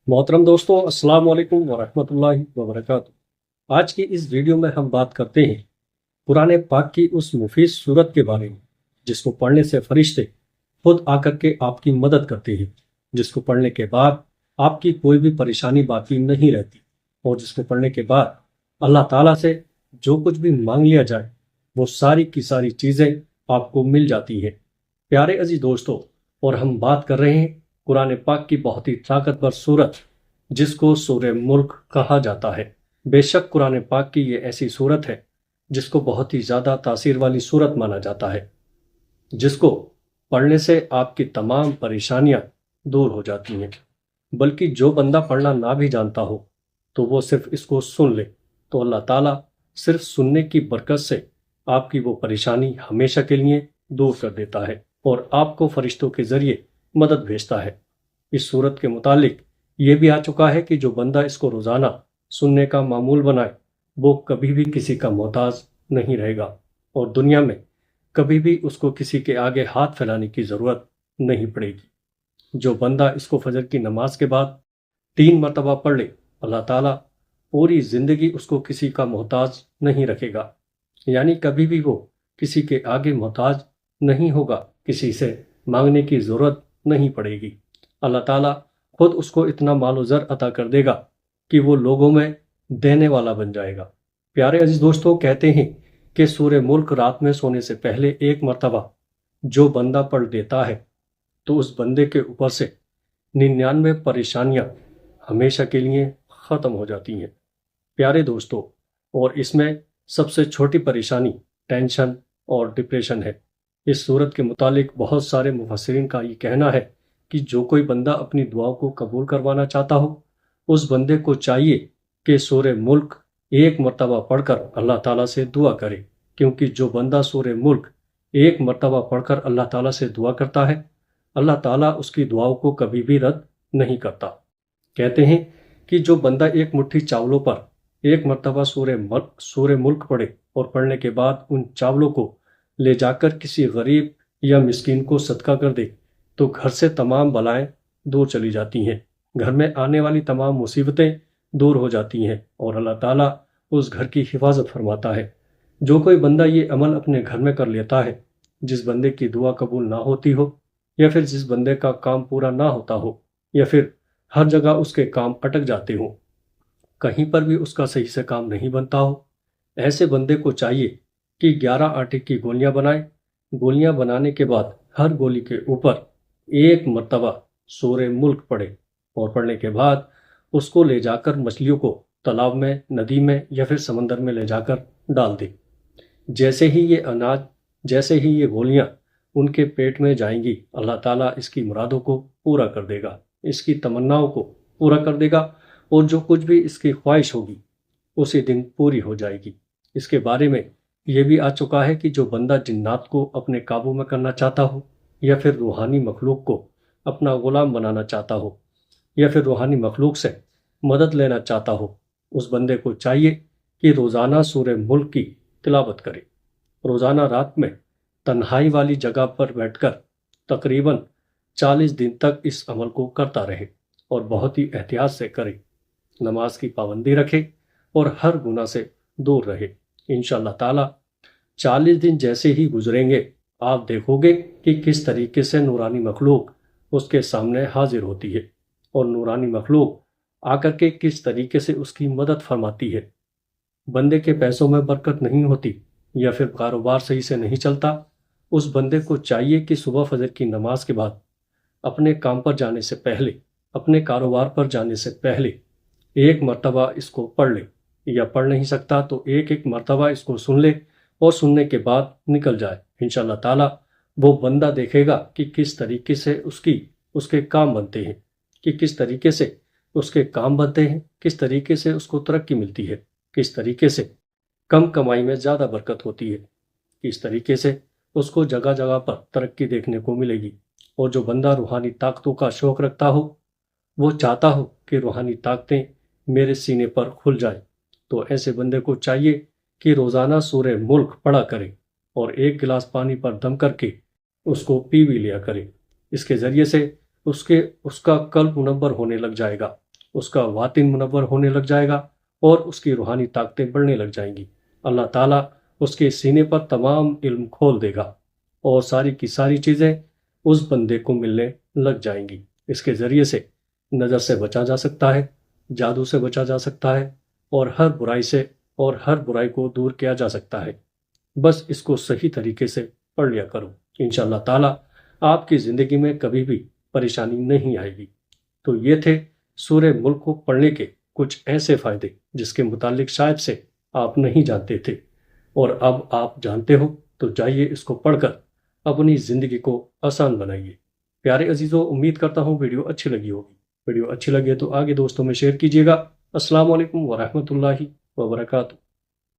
मोहतरम दोस्तों, अस्सलाम वालेकुम वरहमतुल्लाहि वबरकातुहू। आज की इस वीडियो में हम बात करते हैं कुरान पाक की उस मुफीद सूरत के बारे में जिसको पढ़ने से फरिश्ते खुद आकर के आपकी मदद करते हैं, जिसको पढ़ने के बाद आपकी कोई भी परेशानी बाकी नहीं रहती और जिसको पढ़ने के बाद अल्लाह ताला से जो कुछ भी मांग लिया जाए वो सारी की सारी चीज़ें आपको मिल जाती हैं। प्यारे अजीज दोस्तों, और हम बात कर रहे हैं कुरान पाक की बहुत ही ताकतवर सूरत जिसको सूरह मुल्क कहा जाता है। बेशक कुरान पाक की ये ऐसी सूरत है जिसको बहुत ही ज़्यादा तासीर वाली सूरत माना जाता है, जिसको पढ़ने से आपकी तमाम परेशानियां दूर हो जाती हैं। बल्कि जो बंदा पढ़ना ना भी जानता हो तो वो सिर्फ इसको सुन ले तो अल्लाह ताला सिर्फ सुनने की बरकत से आपकी वो परेशानी हमेशा के लिए दूर कर देता है और आपको फरिश्तों के ज़रिए मदद भेजता है। इस सूरत के मुतालिक ये भी आ चुका है कि जो बंदा इसको रोज़ाना सुनने का मामूल बनाए वो कभी भी किसी का मोहताज नहीं रहेगा और दुनिया में कभी भी उसको किसी के आगे हाथ फैलाने की ज़रूरत नहीं पड़ेगी। जो बंदा इसको फजर की नमाज के बाद 3 मरतबा पढ़ ले, अल्लाह ताला पूरी ज़िंदगी उसको किसी का मोहताज नहीं रखेगा, यानी कभी भी वो किसी के आगे मोहताज नहीं होगा, किसी से मांगने की ज़रूरत नहीं पड़ेगी। अल्लाह ताला खुद उसको इतना मालो ज़र अता कर देगा कि वो लोगों में देने वाला बन जाएगा। प्यारे अजीज दोस्तों, कहते हैं कि सूरह मुल्क रात में सोने से पहले 1 मरतबा जो बंदा पढ़ देता है तो उस बंदे के ऊपर से 99 परेशानियां हमेशा के लिए ख़त्म हो जाती हैं। प्यारे दोस्तों, और इसमें सबसे छोटी परेशानी टेंशन और डिप्रेशन है। इस सूरत के मुतालिक बहुत सारे मुफस्सिरीन का ये कहना है कि जो कोई बंदा अपनी दुआओं को कबूल करवाना चाहता हो उस बंदे को चाहिए कि सूरह मुल्क 1 मरतबा पढ़कर अल्लाह ताला से दुआ करे, क्योंकि जो बंदा सूरह मुल्क 1 मरतबा पढ़कर अल्लाह ताला से दुआ करता है अल्लाह ताला उसकी दुआओं को कभी भी रद्द नहीं करता। कहते हैं कि जो बंदा एक मुट्ठी चावलों पर 1 मरतबा सूरह मुल्क पढ़े और पढ़ने के बाद उन चावलों को ले जाकर किसी गरीब या मिस्कीन को सदका कर दे तो घर से तमाम बलाएं दूर चली जाती हैं, घर में आने वाली तमाम मुसीबतें दूर हो जाती हैं और अल्लाह ताला उस घर की हिफाजत फरमाता है। जो कोई बंदा ये अमल अपने घर में कर लेता है, जिस बंदे की दुआ कबूल ना होती हो या फिर जिस बंदे का काम पूरा ना होता हो या फिर हर जगह उसके काम अटक जाते हों, कहीं पर भी उसका सही से काम नहीं बनता हो, ऐसे बंदे को चाहिए कि 11 आटे की गोलियां बनाए। गोलियां बनाने के बाद हर गोली के ऊपर 1 मरतबा सूरह मुल्क पढ़े और पढ़ने के बाद उसको ले जाकर मछलियों को तालाब में, नदी में या फिर समंदर में ले जाकर डाल दे। जैसे ही ये गोलियां उनके पेट में जाएंगी अल्लाह ताला इसकी मुरादों को पूरा कर देगा, इसकी तमन्नाओं को पूरा कर देगा और जो कुछ भी इसकी ख्वाहिश होगी उसी दिन पूरी हो जाएगी। इसके बारे में यह भी आ चुका है कि जो बंदा जिन्नात को अपने काबू में करना चाहता हो या फिर रूहानी मखलूक को अपना गुलाम बनाना चाहता हो या फिर रूहानी मखलूक से मदद लेना चाहता हो, उस बंदे को चाहिए कि रोज़ाना सूरह मुल्क की तिलावत करे। रोज़ाना रात में तन्हाई वाली जगह पर बैठकर तकरीबन 40 दिन तक इस अमल को करता रहे और बहुत ही एहतियात से करे, नमाज की पाबंदी रखे और हर गुनाह से दूर रहे। इंशाअल्लाह ताला 40 दिन जैसे ही गुजरेंगे आप देखोगे कि किस तरीके से नूरानी मखलूक उसके सामने हाजिर होती है और नूरानी मखलूक आकर के किस तरीके से उसकी मदद फरमाती है। बंदे के पैसों में बरकत नहीं होती या फिर कारोबार सही से नहीं चलता, उस बंदे को चाहिए कि सुबह फजर की नमाज के बाद अपने काम पर जाने से पहले, अपने कारोबार पर जाने से पहले 1 मरतबा इसको पढ़ ले, या पढ़ नहीं सकता तो एक मरतबा इसको सुन ले और सुनने के बाद निकल जाए। इंशाअल्लाह ताला वो बंदा देखेगा कि किस तरीके से उसके काम बनते हैं, कि किस तरीके से उसके काम बनते हैं, किस तरीके से उसको तरक्की मिलती है, किस तरीके से कम कमाई में ज़्यादा बरकत होती है, किस तरीके से उसको जगह जगह पर तरक्की देखने को मिलेगी। और जो बंदा रूहानी ताकतों का शौक़ रखता हो, वो चाहता हो कि रूहानी ताकतें मेरे सीने पर खुल जाए, तो ऐसे बंदे को चाहिए कि रोज़ाना सूरह मुल्क पढ़ा करे और 1 गिलास पानी पर दम करके उसको पी भी लिया करे। इसके ज़रिए से उसका कल्ब मुनव्वर होने लग जाएगा اس کا باطن منور ہونے لگ جائے گا اور اس کی روحانی طاقتیں بڑھنے لگ جائیں گی۔ اللہ تعالیٰ اس کے سینے پر تمام علم کھول دے گا اور ساری کی ساری چیزیں اس بندے کو ملنے لگ جائیں گی۔ اس کے ذریعے سے نظر سے بچا جا سکتا ہے، جادو سے بچا جا سکتا ہے، اور ہر برائی کو دور کیا جا سکتا ہے۔ بس اس کو صحیح طریقے سے پڑھ لیا کرو، انشاءاللہ تعالیٰ آپ کی زندگی میں کبھی بھی پریشانی نہیں آئے گی۔ تو یہ تھے سورہ ملک کو پڑھنے کے کچھ ایسے فائدے جس کے متعلق شاید سے آپ نہیں جانتے تھے، اور اب آپ جانتے ہو۔ تو جائیے اس کو پڑھ کر اپنی زندگی کو آسان بنائیے۔ پیارے عزیزوں، امید کرتا ہوں ویڈیو اچھی لگی ہوگی۔ ویڈیو اچھی لگے تو آگے دوستوں میں شیئر کیجیے گا۔ السلام علیکم ورحمۃ اللہ وبرکاتہ۔